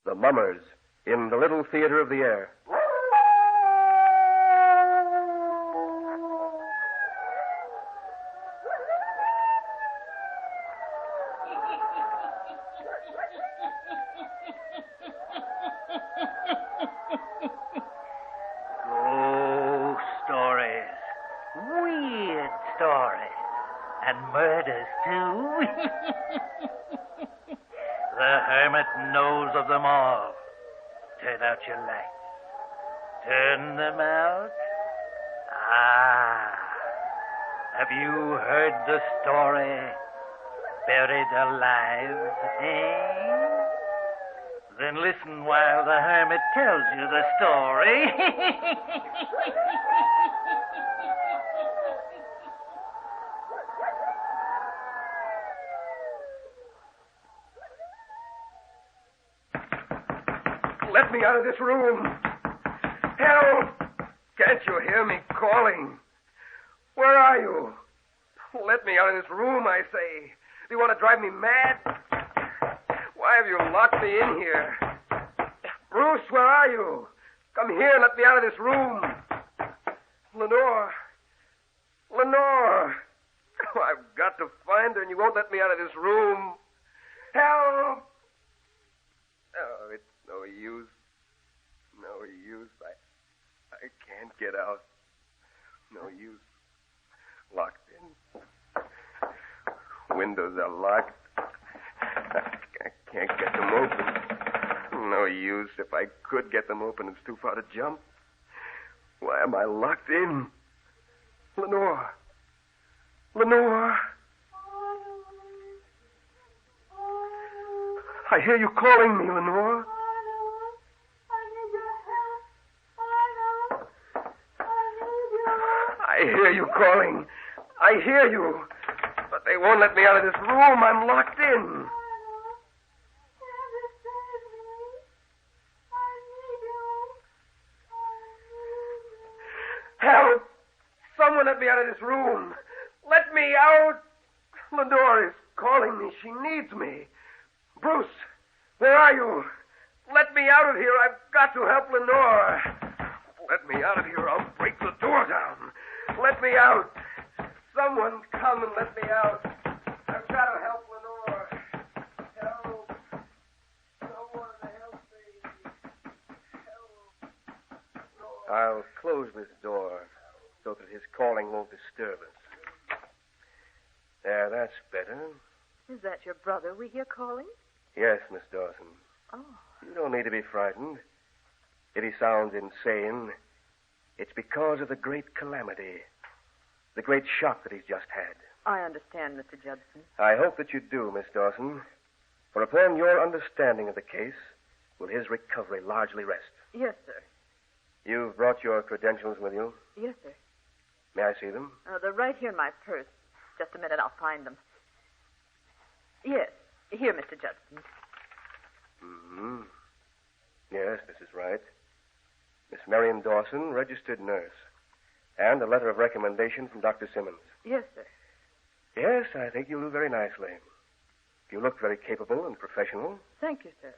The Mummers in the Little Theater of the Air. Ghost stories. Weird stories. And murders, too. The Hermit knows of them all. Turn out your lights. Turn them out. Have you heard the story? Buried alive, eh? Then listen while the Hermit tells you the story. Let me out of this room. Help! Can't you hear me calling? Where are you? Let me out of this room, I say. Do you want to drive me mad? Why have you locked me in here? Bruce, where are you? Come here and let me out of this room. Lenore. Lenore. Oh, I've got to find her, and you won't let me out of this room. Help! Oh, it's no use. No use. I can't get out. No use. Locked in. Windows are locked. I can't get them open. No use. If I could get them open, it's too far to jump. Why am I locked in? Lenore. Lenore. I hear you calling me, Lenore. I hear you calling. I hear you. But they won't let me out of this room. I'm locked in. Help! Someone let me out of this room. Let me out. Lenore is calling me. She needs me. Bruce, where are you? Let me out of here. I've got to help Lenore. Let me out of here. I'll break the door down. Let me out. Someone come and let me out. I've got to help Lenore. Help. Someone help me. Help. Lenore. I'll close this door so that his calling won't disturb us. There, that's better. Is that your brother we hear calling? Yes, Miss Dawson. Oh. You don't need to be frightened. If he sounds insane, it's because of the great calamity, the great shock that he's just had. I understand, Mr. Judson. I hope that you do, Miss Dawson, for upon your understanding of the case will his recovery largely rest. Yes, sir. You've brought your credentials with you? Yes, sir. May I see them? They're right here in my purse. Just a minute, I'll find them. Yes, here, Mr. Judson. Mm-hmm. Yes, this is right. Miss Marion Dawson, registered nurse. And a letter of recommendation from Dr. Simmons. Yes, sir. Yes, I think you'll do very nicely. You look very capable and professional. Thank you, sir.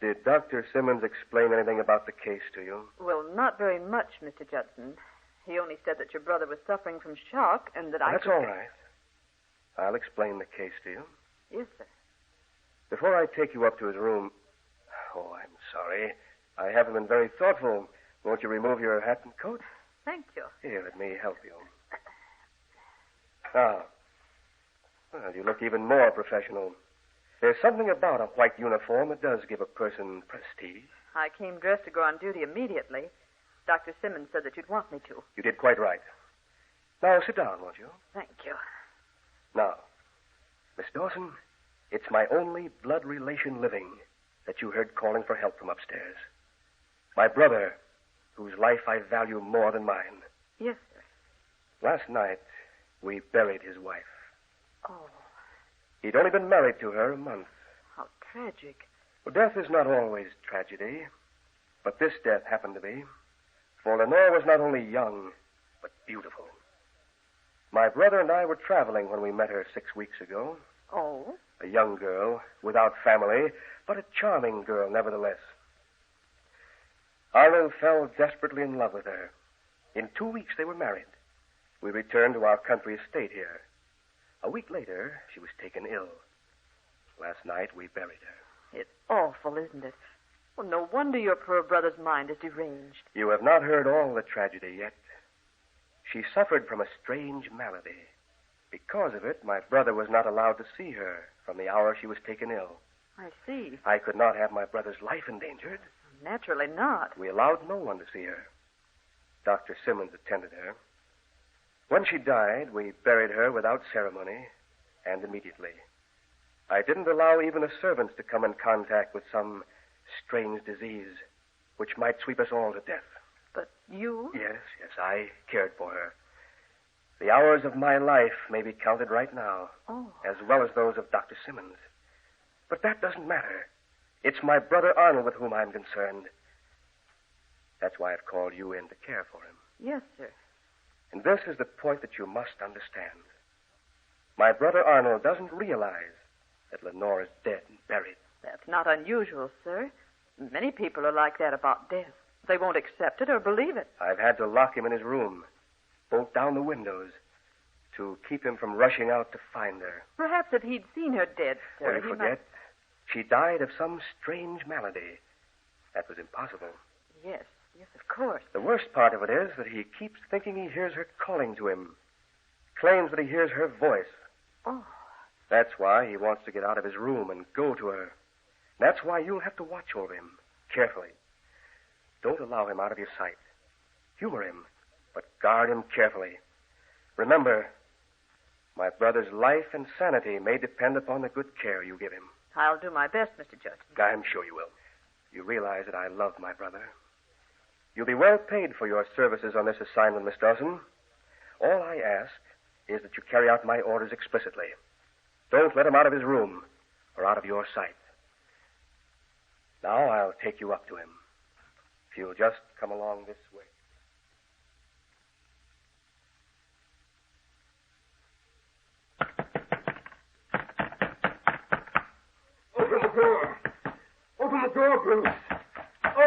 Did Dr. Simmons explain anything about the case to you? Well, not very much, Mr. Judson. He only said that your brother was suffering from shock and that That's all right. I'll explain the case to you. Yes, sir. Before I take you up to his room... Oh, I'm sorry. I haven't been very thoughtful. Won't you remove your hat and coat? Thank you. Here, let me help you. Now, well, you look even more professional. There's something about a white uniform that does give a person prestige. I came dressed to go on duty immediately. Dr. Simmons said that you'd want me to. You did quite right. Now, sit down, won't you? Thank you. Now, Miss Dawson, it's my only blood relation living that you heard calling for help from upstairs. My brother, whose life I value more than mine. Yes, sir. Last night, we buried his wife. Oh, He'd only been married to her a month. how tragic. Well, death is not always tragedy, but this death happened to be. For Lenore was not only young, but beautiful. My brother and I were traveling when we met her 6 weeks ago. Oh? A young girl, without family, but a charming girl, nevertheless. Arnold fell desperately in love with her. In 2 weeks, they were married. We returned to our country estate here. A week later, she was taken ill. Last night, we buried her. It's awful, isn't it? Well, no wonder your poor brother's mind is deranged. You have not heard all the tragedy yet. She suffered from a strange malady. Because of it, my brother was not allowed to see her from the hour she was taken ill. I see. I could not have my brother's life endangered. Naturally not. We allowed no one to see her. Dr. Simmons attended her. When she died, we buried her without ceremony and immediately. I didn't allow even the servants to come in contact with some strange disease which might sweep us all to death. But you? Yes, I cared for her. The hours of my life may be counted right now, as well as those of Dr. Simmons. But that doesn't matter. It's my brother Arnold with whom I'm concerned. That's why I've called you in to care for him. Yes, sir. And this is the point that you must understand. My brother Arnold doesn't realize that Lenore is dead and buried. That's not unusual, sir. Many people are like that about death. They won't accept it or believe it. I've had to lock him in his room, bolt down the windows, to keep him from rushing out to find her. Perhaps if he'd seen her dead, sir, Well, you forget, she died of some strange malady. That was impossible. Yes, of course. The worst part of it is that he keeps thinking he hears her calling to him. Claims that he hears her voice. Oh. That's why he wants to get out of his room and go to her. That's why you'll have to watch over him, carefully. Don't allow him out of your sight. Humor him, but guard him carefully. Remember, my brother's life and sanity may depend upon the good care you give him. I'll do my best, Mr. Judson. I'm sure you will. You realize that I love my brother. You'll be well paid for your services on this assignment, Miss Dawson. All I ask is that you carry out my orders explicitly. Don't let him out of his room or out of your sight. Now I'll take you up to him. If you'll just come along this way. Open the door. Open the door, Bruce.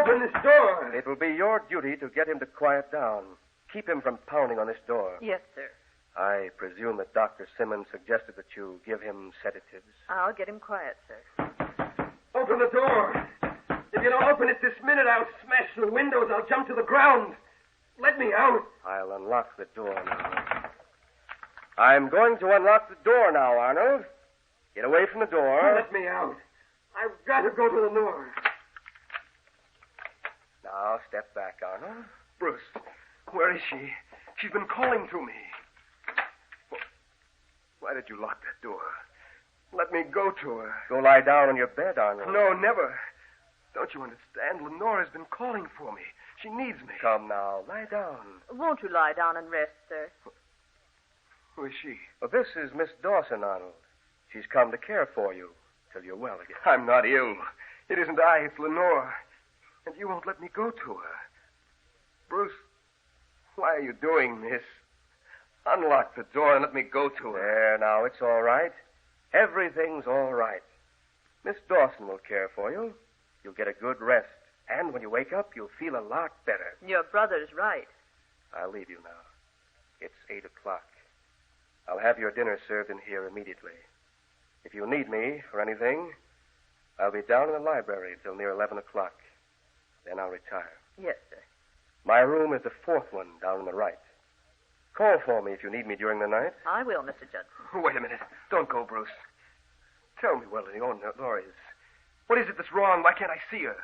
Open this door. It will be your duty to get him to quiet down. Keep him from pounding on this door. Yes, sir. I presume that Dr. Simmons suggested that you give him sedatives. I'll get him quiet, sir. Open the door. If you don't open it this minute, I'll smash the windows. I'll jump to the ground. Let me out. I'll unlock the door now. I'm going to unlock the door now, Arnold. Get away from the door. Let me out. I've got to go to Lenore. Now, step back, Arnold. Bruce, where is she? She's been calling to me. Why did you lock that door? Let me go to her. Go lie down on your bed, Arnold. No, never. Don't you understand? Lenore has been calling for me. She needs me. Come now, lie down. Won't you lie down and rest, sir? Who is she? Well, this is Miss Dawson, Arnold. She's come to care for you till you're well again. I'm not ill. It isn't I, it's Lenore. And you won't let me go to her. Bruce, why are you doing this? Unlock the door and let me go to her. There, now, it's all right. Everything's all right. Miss Dawson will care for you. You'll get a good rest. And when you wake up, you'll feel a lot better. Your brother's right. I'll leave you now. It's 8 o'clock. I'll have your dinner served in here immediately. If you need me for anything, I'll be down in the library till near 11 o'clock. Then I'll retire. Yes, sir. My room is the fourth one down on the right. Call for me if you need me during the night. I will, Mr. Judson. Wait a minute. Don't go, Bruce. Tell me where Lenore is. What is it that's wrong? Why can't I see her?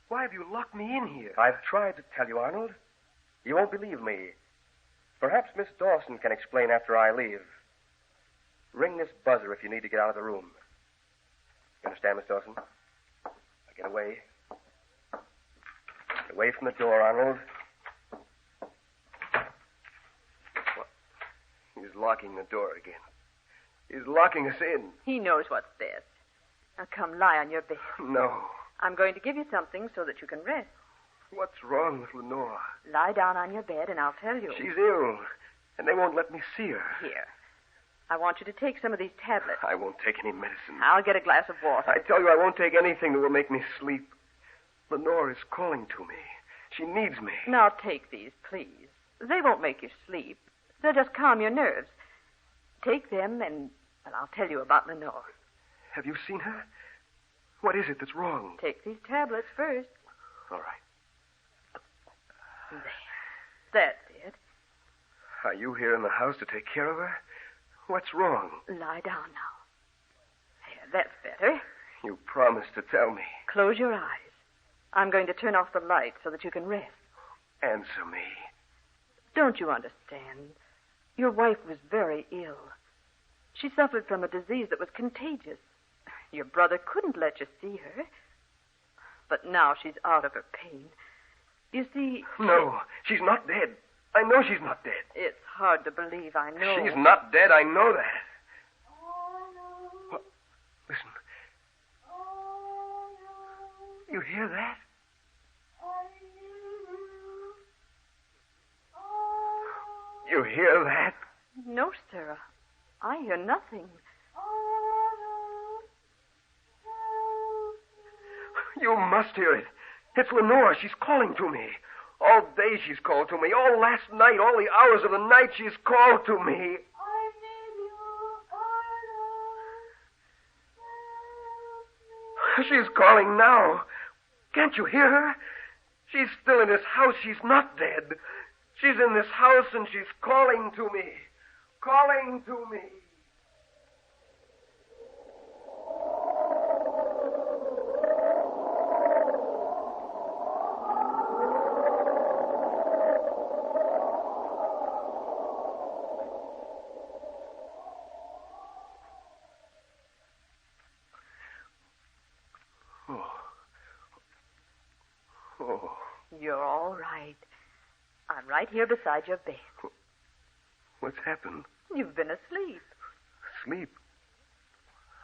Why have you locked me in here? I've tried to tell you, Arnold. You won't believe me. Perhaps Miss Dawson can explain after I leave. Ring this buzzer if you need to get out of the room. You understand, Miss Dawson? Now get away. Get away from the door, Arnold. What? He's locking the door again. He's locking us in. He knows what's best. Now come lie on your bed. No. I'm going to give you something so that you can rest. What's wrong with Lenore? Lie down on your bed and I'll tell you. She's ill, and they won't let me see her. Here. I want you to take some of these tablets. I won't take any medicine. I'll get a glass of water. I tell you, I won't take anything that will make me sleep. Lenore is calling to me. She needs me. Now take these, please. They won't make you sleep. They'll just calm your nerves. Take them and, well, I'll tell you about Lenore. Have you seen her? What is it that's wrong? Take these tablets first. All right. There. That's it. Are you here in the house to take care of her? What's wrong? Lie down now. There, that's better. You promised to tell me. Close your eyes. I'm going to turn off the light so that you can rest. Answer me. Don't you understand? Your wife was very ill. She suffered from a disease that was contagious. Your brother couldn't let you see her. But now she's out of her pain. You see... No, she's not dead. I know she's not dead. It's hard to believe, I know. She's not dead, I know that. What? Listen. You hear that? You hear that? No, sir. I hear nothing. You must hear it. It's Lenore. She's calling to me. All day she's called to me. All last night, all the hours of the night she's called to me. She's calling now. Can't you hear her? She's still in this house. She's not dead. She's in this house and she's calling to me. Calling to me. You're all right. I'm right here beside your bed. What's happened? You've been asleep. Sleep?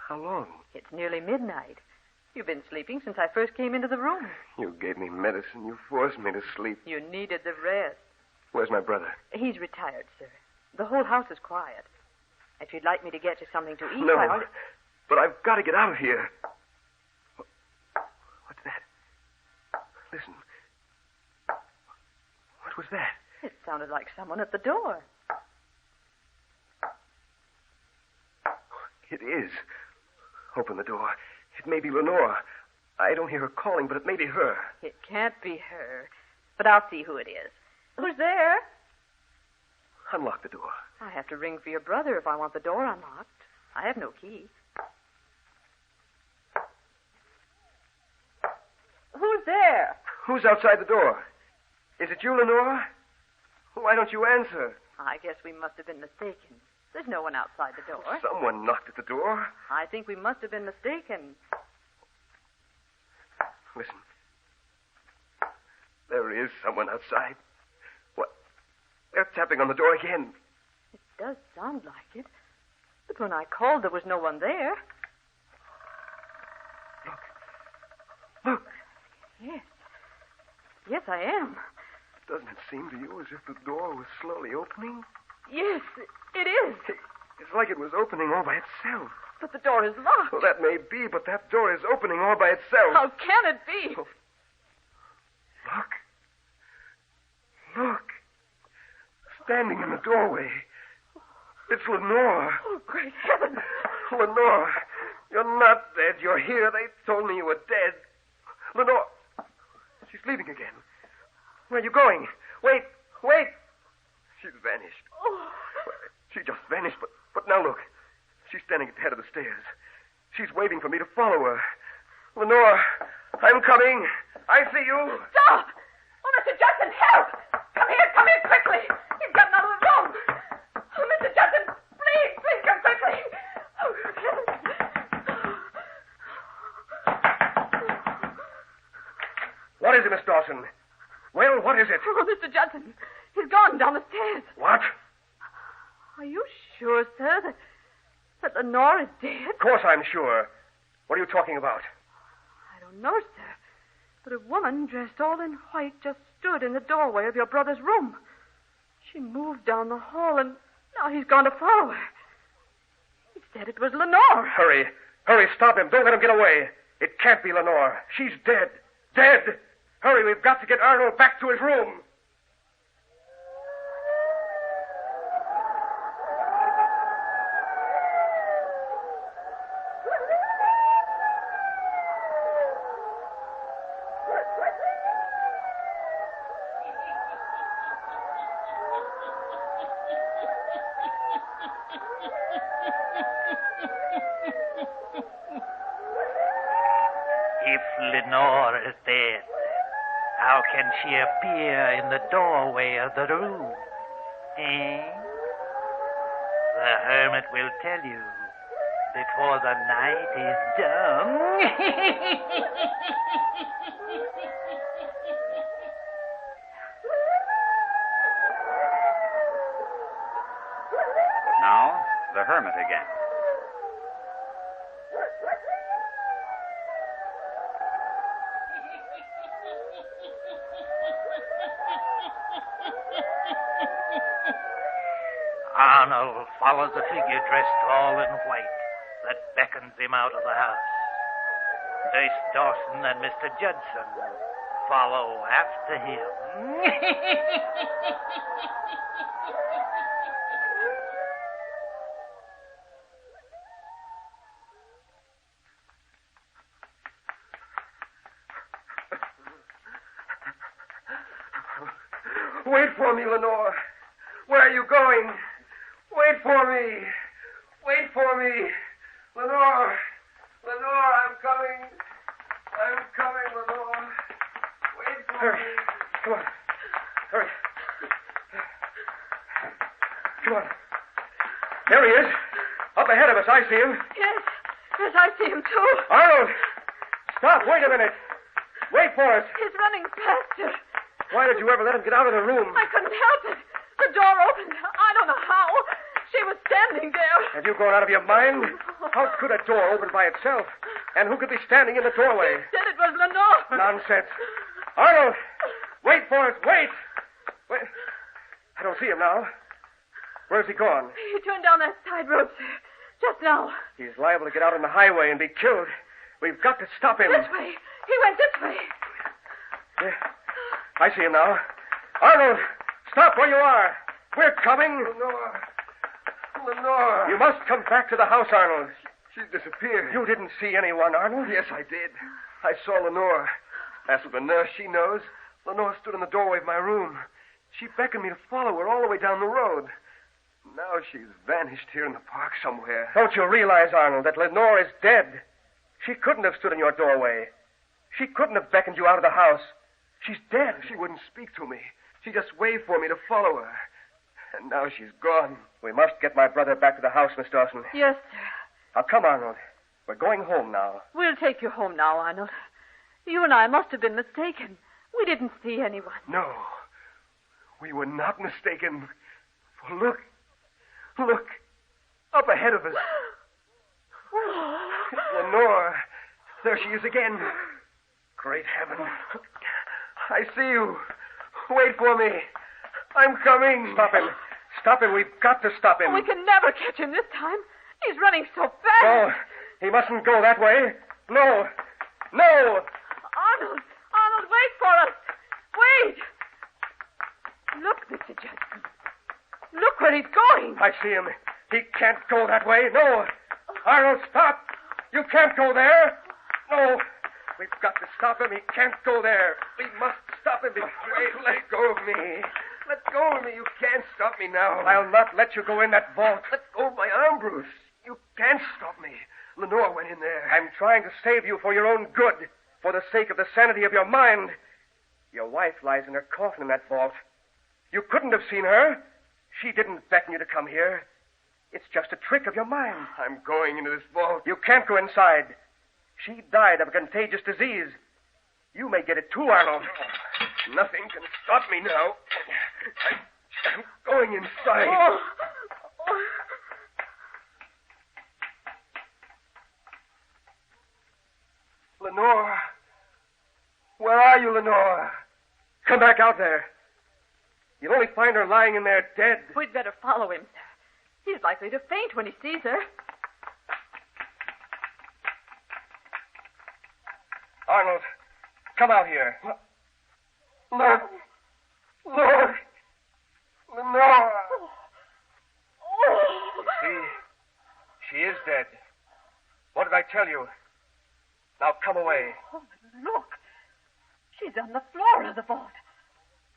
How long? It's nearly midnight. You've been sleeping since I first came into the room. You gave me medicine. You forced me to sleep. You needed the rest. Where's my brother? He's retired, sir. The whole house is quiet. If you'd like me to get you something to eat, No, I'll... but I've got to get out of here. What's that? Listen. What was that? It sounded like someone at the door. It is. Open the door. It may be Lenore. I don't hear her calling, but it may be her. It can't be her. But I'll see who it is. Who's there? Unlock the door. I have to ring for your brother if I want the door unlocked. I have no key. Who's there? Who's outside the door? Is it you, Lenore? Why don't you answer? I guess we must have been mistaken. There's no one outside the door. Someone knocked at the door. I think we must have been mistaken. Listen. There is someone outside. What? They're tapping on the door again. It does sound like it. But when I called, there was no one there. Look. Yes. Yes, I am. Doesn't it seem to you as if the door was slowly opening? Yes, it is. It's like it was opening all by itself. But the door is locked. Well, that may be, but that door is opening all by itself. How can it be? Oh. Look. Standing in the doorway. It's Lenore. Oh, great heavens. Lenore, you're not dead. You're here. They told me you were dead. Lenore. She's leaving again. Where are you going? Wait. She's vanished. Oh. She just vanished, but now look. She's standing at the head of the stairs. She's waving for me to follow her. Lenore, I'm coming. I see you. Stop! Oh, Mr. Judson, help! Come here quickly! He's gotten out of the room! Oh, Mr. Judson, please come quickly! Oh, What is it, Miss Dawson? Well, what is it? Oh, Mr. Judson, he's gone down the stairs. What? Are you sure, sir, that Lenore is dead? Of course I'm sure. What are you talking about? I don't know, sir. But a woman dressed all in white just stood in the doorway of your brother's room. She moved down the hall, and now he's gone to follow her. said it was Lenore. Hurry. Hurry, stop him. Don't let him get away. It can't be Lenore. She's dead. Dead. Hurry, we've got to get Arnold back to his room. If Lenore is dead, how can she appear in the doorway of the room? Eh? The Hermit will tell you before the night is done. Now, the Hermit again. Arnold follows a figure dressed all in white that beckons him out of the house. Nurse Dawson and Mr. Judson follow after him. Wait for me, Lenore. Where are you going? Wait for me. Wait for me. Lenore. Lenore, I'm coming. I'm coming, Lenore. Wait for me. Come on. Hurry. Come on. There he is. Up ahead of us. I see him. Yes. Yes, I see him, too. Arnold. Stop. Wait a minute. Wait for us. He's running faster. Why did you ever let him get out of the room? I couldn't help it. The door opened. I don't know how. She was standing there. Have you gone out of your mind? How could a door open by itself? And who could be standing in the doorway? He said it was Lenore. Nonsense. Arnold! Wait for us. Wait! Wait. I don't see him now. Where's he gone? He turned down that side road, sir. Just now. He's liable to get out on the highway and be killed. We've got to stop him. This way. He went this way. Yeah. I see him now. Arnold! Stop where you are. We're coming. Lenore. Lenore. You must come back to the house, Arnold. She's disappeared. You didn't see anyone, Arnold? Yes, I did. I saw Lenore. Asked the nurse. She knows. Lenore stood in the doorway of my room. She beckoned me to follow her all the way down the road. Now she's vanished here in the park somewhere. Don't you realize, Arnold, that Lenore is dead? She couldn't have stood in your doorway. She couldn't have beckoned you out of the house. She's dead. She wouldn't speak to me. She just waved for me to follow her. And now she's gone. We must get my brother back to the house, Miss Dawson. Yes, sir. Now, come, Arnold. We're going home now. We'll take you home now, Arnold. You and I must have been mistaken. We didn't see anyone. No. We were not mistaken. For look. Look. Up ahead of us. It's Lenore. There she is again. Great heaven. I see you. Wait for me. I'm coming. Stop him. Stop him. We've got to stop him. We can never catch him this time. He's running so fast. No, he mustn't go that way. No. No. Arnold. Arnold, wait for us. Wait. Look, Mr. Judson. Look where he's going. I see him. He can't go that way. No. Arnold, stop. You can't go there. No. We've got to stop him. He can't go there. We must stop him. Wait, let go of me. Let go of me. You can't stop me now. I'll not let you go in that vault. Let go of my arm, Bruce. You can't stop me. Lenore went in there. I'm trying to save you for your own good, for the sake of the sanity of your mind. Your wife lies in her coffin in that vault. You couldn't have seen her. She didn't beckon you to come here. It's just a trick of your mind. I'm going into this vault. You can't go inside. She died of a contagious disease. You may get it too, Arnold. Nothing can stop me now. I'm going inside. Oh. Lenore. Where are you, Lenore? Come back out there. You'll only find her lying in there dead. We'd better follow him, sir. He's likely to faint when he sees her. Arnold, come out here. Look. Look. Lenore. You see, she is dead. What did I tell you? Now come away. Oh, look. She's on the floor of the vault.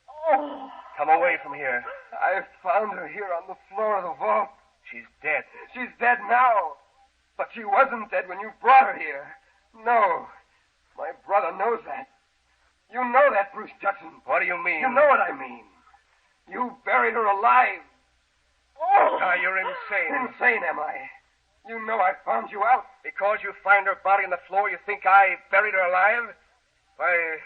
Oh. Come away from here. I found her here on the floor of the vault. She's dead. She's dead now. But she wasn't dead when you brought her here. No. My brother knows that. You know that, Bruce Judson. What do you mean? You know what I mean. You buried her alive. Oh! Now, you're insane. Insane, am I? You know I found you out. Because you find her body on the floor, you think I buried her alive? Why,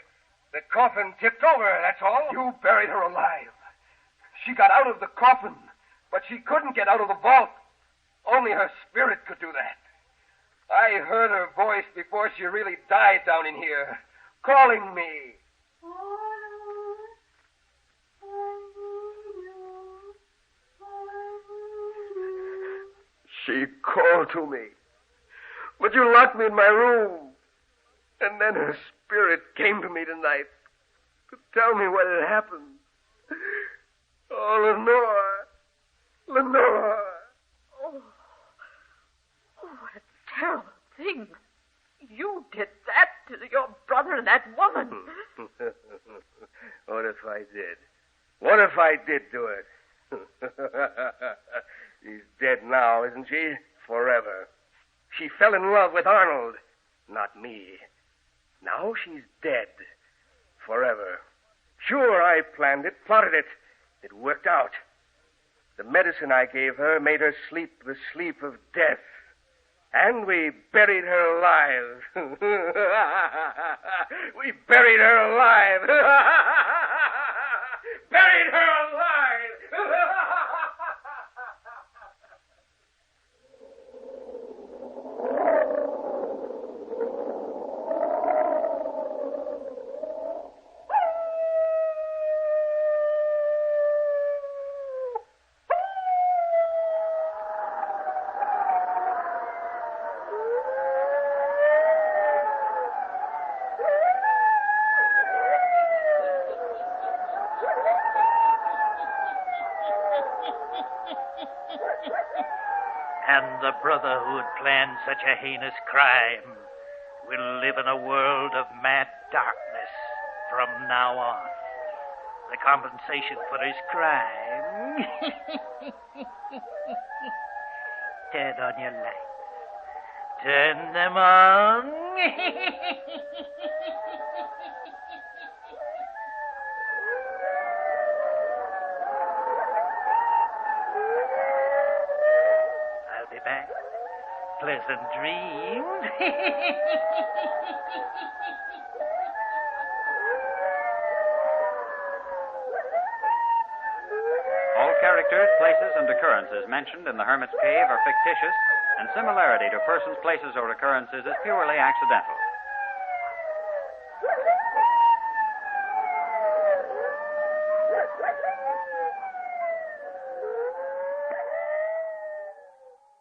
the coffin tipped over, that's all. You buried her alive. She got out of the coffin, but she couldn't get out of the vault. Only her spirit could do that. I heard her voice before she really died down in here, calling me. She called to me. But you locked me in my room. And then her spirit came to me tonight to tell me what had happened. Oh, Lenore. Lenore. Oh, what a terrible thing. You did that to your brother and that woman. What if I did? What if I did do it? She's dead now, isn't she? Forever. She fell in love with Arnold, not me. Now she's dead. Forever. Sure, I planned it, plotted it. It worked out. The medicine I gave her made her sleep the sleep of death. And we buried her alive. We buried her alive. Buried her alive. And the brother who had planned such a heinous crime will live in a world of mad darkness from now on. The compensation for his crime. Turn on your lights. Turn them on. I'll be back. Pleasant dreams. All characters, places, and occurrences mentioned in the Hermit's Cave are fictitious, and similarity to persons, places, or occurrences is purely accidental.